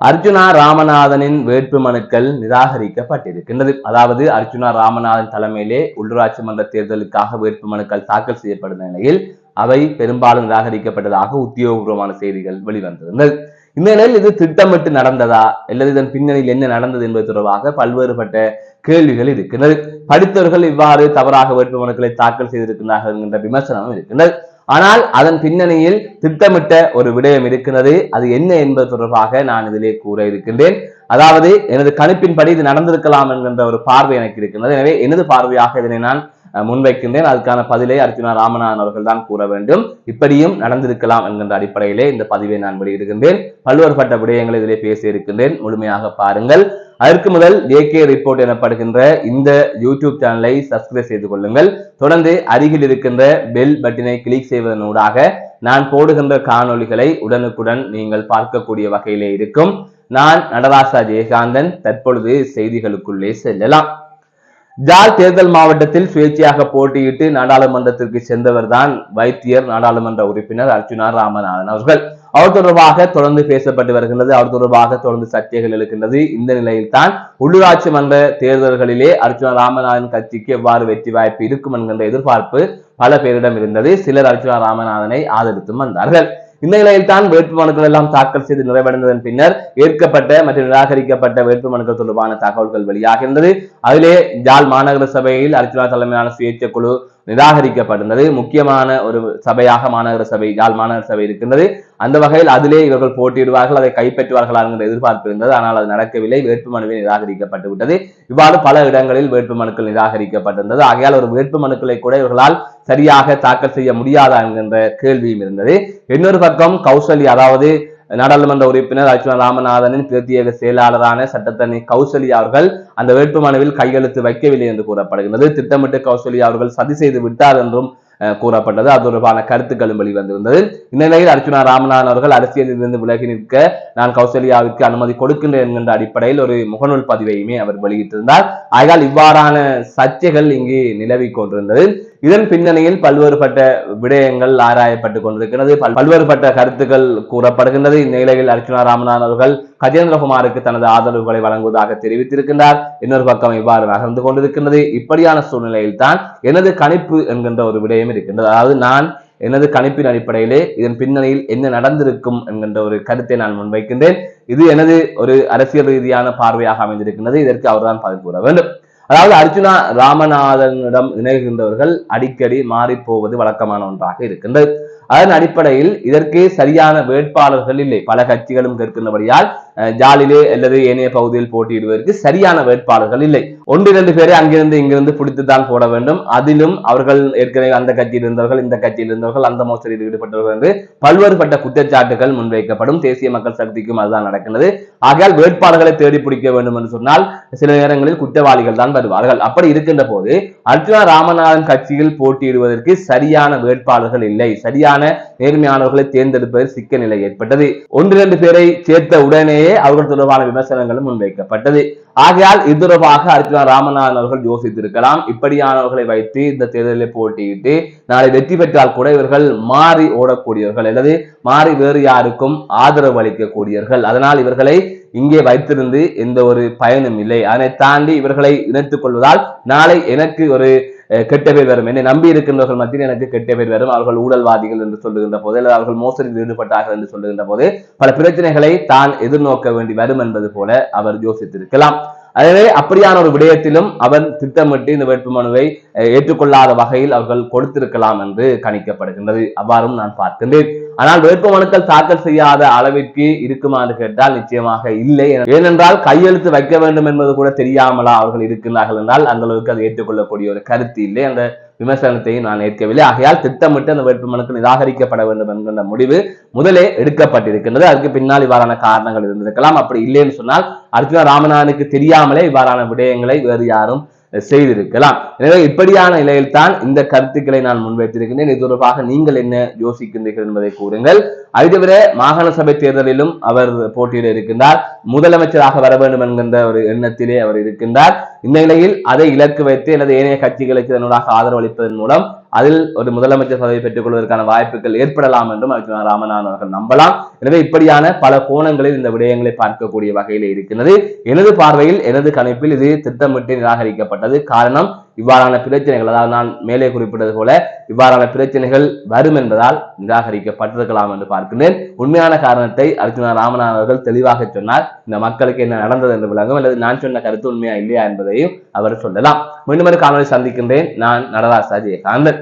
அர்ஜுனா ராமநாதனின் வேட்பு மனுக்கள் நிராகரிக்கப்பட்டிருக்கின்றது. அதாவது அர்ஜுனா ராமநாதன் தலைமையிலே உள்ளூராட்சி மன்ற தேர்தலுக்காக வேட்பு மனுக்கள் தாக்கல் செய்யப்படும் நிலையில் அவை பெரும்பாலும் நிராகரிக்கப்பட்டதாக உத்தியோகபூர்வமான செய்திகள் வெளிவந்திருந்தது. இந்த நிலையில் இது திட்டமிட்டு நடந்ததா அல்லது இதன் பின்னணியில் என்ன நடந்தது என்பது தொடர்பாக பல்வேறுபட்ட கேள்விகள் இருக்கின்றது. படித்தவர்கள் இவ்வாறு தவறாக வேட்பு மனுக்களை தாக்கல் செய்திருக்கிறார்கள் என்கின்ற விமர்சனமும் இருக்கின்றது. ஆனால் அதன் பின்னணியில் திட்டமிட்ட ஒரு விடயம் இருக்கிறது. அது என்ன என்பது தொடர்பாக நான் இதிலே கூற இருக்கின்றேன். அதாவது எனது கணிப்பின்படி இது நடந்திருக்கலாம் என்கின்ற ஒரு பார்வை எனக்கு இருக்கின்றது. எனவே எனது பார்வையாக இதனை நான் முன்வைக்கின்றேன். அதுக்கான பதிலை அர்ஜுனா ராமநாதன் அவர்கள் தான் கூற வேண்டும். இப்படியும் நடந்திருக்கலாம் என்கின்ற அடிப்படையிலே இந்த பதிவை நான் வெளியிடுகின்றேன். பல்வேறுபட்ட விடயங்களை இதிலே பேச இருக்கின்றேன். முழுமையாக பாருங்கள். அதற்கு முதல் ஜேகே ரிப்போர்ட் எனப்படுகின்ற இந்த யூடியூப் சேனலை சப்ஸ்கிரைப் செய்து கொள்ளுங்கள். தொடர்ந்து அருகில் இருக்கின்ற பெல் பட்டனை கிளிக் செய்வதனூடாக நான் போடுகின்ற காணொளிகளை உடனுக்குடன் நீங்கள் பார்க்கக்கூடிய வகையிலே இருக்கும். நான் நடராசா ஜெயகாந்தன். தற்பொழுது செய்திகளுக்குள்ளே செல்லலாம். ஜாழ் தேர்தல் மாவட்டத்தில் சுயேட்சையாக போட்டியிட்டு நாடாளுமன்றத்திற்கு சென்றவர் தான் வைத்தியர் நாடாளுமன்ற உறுப்பினர் அர்ஜுனா ராமநாதன் அவர்கள். அவர் தொடர்பாக தொடர்ந்து பேசப்பட்டு வருகின்றது. அவர் தொடர்பாக தொடர்ந்து சர்ச்சைகள் எழுக்கின்றது. இந்த நிலையில் தான் உள்ளூராட்சி மன்ற தேர்தல்களிலே அர்ஜுனா ராமநாதன் கட்சிக்கு எவ்வாறு வெற்றி வாய்ப்பு இருக்கும் என்கின்ற எதிர்பார்ப்பு பல பேரிடம் இருந்தது. சிலர் அர்ஜுனா ராமநாதனை ஆதரித்தும் வந்தார்கள். இந்த நிலையில் தான் வேட்புமனுக்கள் எல்லாம் தாக்கல் செய்து நிறைவடைந்ததன் பின்னர் ஏற்கப்பட்ட மற்றும் நிராகரிக்கப்பட்ட வேட்புமனுக்கள் தொடர்பான தகவல்கள் வெளியாகின்றது. அதிலே ஜாழ் மாநகர சபையில் அர்ஜுனா தலைமையிலான சுயேட்சை குழு நிராகரிக்கப்பட்டிருந்தது. முக்கியமான ஒரு சபையாக மாநகர சபை ஜாழ் மாநகர சபை இருக்கின்றது. அந்த வகையில் அதிலே இவர்கள் போட்டியிடுவார்கள், அதை கைப்பற்றுவார்கள் என்கிற எதிர்பார்ப்பு இருந்தது. ஆனால் அது நடக்கவில்லை. வேட்புமனுவை நிராகரிக்கப்பட்டு விட்டது. இவ்வாறு பல இடங்களில் வேட்புமனுக்கள் நிராகரிக்கப்பட்டிருந்தது. ஆகையால் ஒரு வேட்புமனுக்களை கூட இவர்களால் சரியாக தாக்கல் செய்ய முடியாதா என்கின்ற கேள்வியும் இருந்தது. இன்னொரு பக்கம் கௌசல்யா, அதாவது நாடாளுமன்ற உறுப்பினர் அர்ஜுனா ராமநாதனின் பிரத்யேக செயலாளரான சட்டத்தரணி கௌசல்யா அவர்கள் அந்த வேட்புமனுவில் கையெழுத்து வைக்கவில்லை என்று கூறப்படுகிறது. திட்டமிட்டு கௌசல்யா அவர்கள் சதி செய்து விட்டார் என்றும் கூறப்பட்டது. அது தொடர்பான கருத்துக்களும் வெளிவந்திருந்தது. இந்நிலையில் அர்ஜுனா ராமநாதன் அவர்கள் அரசியலில் இருந்து விலகி நிற்க நான் கௌசல்யாவிற்கு அனுமதி கொடுக்கின்றேன் என்கின்ற அடிப்படையில் ஒரு முகநூல் பதிவையுமே அவர் வெளியிட்டிருந்தார். ஆகையால் இவ்வாறான சர்ச்சைகள் இங்கு நிலவி கொண்டிருந்தது. இதன் பின்னணியில் பல்வேறுபட்ட விடயங்கள் ஆராயப்பட்டுக் கொண்டிருக்கிறது. பல்வேறுபட்ட கருத்துக்கள் கூறப்படுகின்றது. இந்நிலையில் அர்ஜுனா ராமநாதன் அவர்கள் கஜேந்திரகுமாருக்கு தனது ஆதரவுகளை வழங்குவதாக தெரிவித்திருக்கின்றார். இன்னொரு பக்கம் இவ்வாறு நகர்ந்து கொண்டிருக்கின்றது. இப்படியான சூழ்நிலையில் தான் எனது கணிப்பு என்கின்ற ஒரு விடயம் இருக்கின்றது. அதாவது நான் எனது கணிப்பின் அடிப்படையிலே இதன் பின்னணியில் என்ன நடந்திருக்கும் என்கின்ற ஒரு கருத்தை நான் முன்வைக்கின்றேன். இது எனது ஒரு அரசியல் ரீதியான பார்வையாக அமைந்திருக்கின்றது. இதற்கு அவர்தான் பதில் கூற வேண்டும். அதாவது அர்ஜுனா ராமநாதனிடம் இணைகின்றவர்கள் அடிக்கடி மாறி போவது வழக்கமான ஒன்றாக இருக்கின்றது. அதன் அடிப்படையில் இதற்கு சரியான வேட்பாளர்கள் இல்லை. பல கட்சிகளும் கேட்கின்றபடியால் ஜாலிலே அல்லது ஏனைய பகுதியில் போட்டியிடுவதற்கு சரியான வேட்பாளர்கள் இல்லை. ஒன்று இரண்டு பேரை அங்கிருந்து இங்கிருந்து பிடித்துத்தான் போட வேண்டும். அதிலும் அவர்கள் ஏற்கனவே அந்த கட்சியில் இருந்தவர்கள், இந்த கட்சியில் இருந்தவர்கள், அந்த மோசடியில் ஈடுபட்டவர்கள் என்று பல்வேறுபட்ட குற்றச்சாட்டுகள் முன்வைக்கப்படும். தேசிய மக்கள் சக்திக்கும் அதுதான் நடக்கின்றது. ஆகையால் வேட்பாளர்களை தேடி பிடிக்க வேண்டும் என்று சொன்னால் சில நேரங்களில் குற்றவாளிகள் தான் வருவார்கள். அப்படி இருக்கின்ற போது அர்ஜுனா ராமநாதன் கட்சியில் போட்டியிடுவதற்கு சரியான வேட்பாளர்கள் இல்லை. சரியான நேர்மையானவர்களை தேர்ந்தெடுப்பதில் சிக்க நிலை ஏற்பட்டது. ஒன்று இரண்டு பேரை சேர்த்த உடனேயே அவர்கள் தொடர்பான விமர்சனங்களும் முன்வைக்கப்பட்டது. ஆகையால் இது தொடர்பாக அர்ஜுனா ராமநாதன் அவர்கள் யோசித்திருக்கலாம். இப்படியானவர்களை வைத்து இந்த தேர்தலில் போட்டியிட்டு நாளை வெற்றி பெற்றால் கூட இவர்கள் மாறி ஓடக்கூடியவர்கள் அல்லது மாறி வேறு யாருக்கும் ஆதரவு அளிக்கக்கூடியவர்கள். அதனால் இவர்களை இங்கே வைத்திருந்து எந்த ஒரு பயனும் இல்லை. அதனை தாண்டி இவர்களை இணைத்துக் கொள்வதால் நாளை எனக்கு ஒரு கெட்ட பேர் வரும், என்னை நம்பி இருக்கின்றவர்கள் மத்தியில் எனக்கு கெட்ட பேர் வரும், அவர்கள் ஊழல்வாதிகள் என்று சொல்லுகின்ற போது அல்லது அவர்கள் மோசடியில் ஈடுபட்டார்கள் என்று சொல்லுகின்ற போது பல பிரச்சனைகளை தான் எதிர்நோக்க வேண்டி வரும் என்பது போல அவர் யோசித்திருக்கலாம். எனவே அப்படியான ஒரு விடயத்திலும் அவர் திட்டமிட்டு இந்த வேட்புமனுவை ஏற்றுக்கொள்ளாத வகையில் அவர்கள் கொடுத்திருக்கலாம் என்று கணிக்கப்படுகின்றது. அவ்வாறும் நான் பார்க்கின்றேன். ஆனால் வேட்புமனுக்கள் தாக்கல் செய்யாத அளவிற்கு இருக்குமா என்று கேட்டால் நிச்சயமாக இல்லை. ஏனென்றால் கையெழுத்து வைக்க வேண்டும் என்பது கூட தெரியாமலா அவர்கள் இருக்கின்றார்கள் என்றால் அந்த அளவுக்கு அதை ஏற்றுக்கொள்ளக்கூடிய ஒரு கருத்து இல்லை. அந்த விமர்சனத்தையும் நான் ஏற்கவில்லை. ஆகையால் திட்டமிட்டு அந்த வேட்புமனுக்கு நிராகரிக்கப்பட வேண்டும் என்கின்ற முடிவு முதலே எடுக்கப்பட்டிருக்கின்றது. அதுக்கு பின்னால் இவ்வாறான காரணங்கள் இருந்திருக்கலாம். அப்படி இல்லைன்னு சொன்னால் அர்ஜுனா ராமநாதனுக்கு தெரியாமலே இவ்வாறான விடயங்களை வேறு யாரும் செய்திருக்கலாம். எனவே இப்படியான நிலையில் தான் இந்த கருத்துக்களை நான் முன்வைத்திருக்கின்றேன். இது தொடர்பாக நீங்கள் என்ன யோசிக்கின்றீர்கள் என்பதை கூறுங்கள். அதை தவிர மாகாண சபை தேர்தலிலும் அவர் போட்டியிட இருக்கின்றார். முதலமைச்சராக வர வேண்டும் என்கின்ற ஒரு எண்ணத்திலே அவர் இருக்கின்றார். இந்த நிலையில் அதை இலக்கு வைத்து அல்லது ஏனைய கட்சிகளுக்கு தன்னுடைய ஆதரவு அளிப்பதன் மூலம் அதில் ஒரு முதலமைச்சர் பதவி பெற்றுக் கொள்வதற்கான வாய்ப்புகள் ஏற்படலாம் என்றும் அர்ச்சுனா ராமநாதன் அவர்கள் நம்பலாம். எனவே இப்படியான பல கோணங்களில் இந்த விடயங்களை பார்க்கக்கூடிய வகையில் இருக்கிறது. எனது பார்வையில், எனது கணிப்பில் இது திட்டமிட்டு நிராகரிக்கப்பட்டது. காரணம், இவ்வாறான பிரச்சனைகள், அதாவது நான் மேலே குறிப்பிட்டது போல இவ்வாறான பிரச்சனைகள் வரும் என்பதால் நிராகரிக்கப்பட்டிருக்கலாம் என்று பார்க்கிறேன். உண்மையான காரணத்தை அர்ச்சுனா ராமநாதன் அவர்கள் தெளிவாக சொன்னார். இந்த மக்களுக்கு என்ன நடந்தது என்று விளங்கும், அல்லது நான் சொன்ன கருத்து உண்மையா இல்லையா என்பதையும் அவர் சொல்லலாம். மீண்டும் ஒரு காணொலி சந்திக்கின்றேன். நான் நடராஜ் ஜெயகாந்தன்.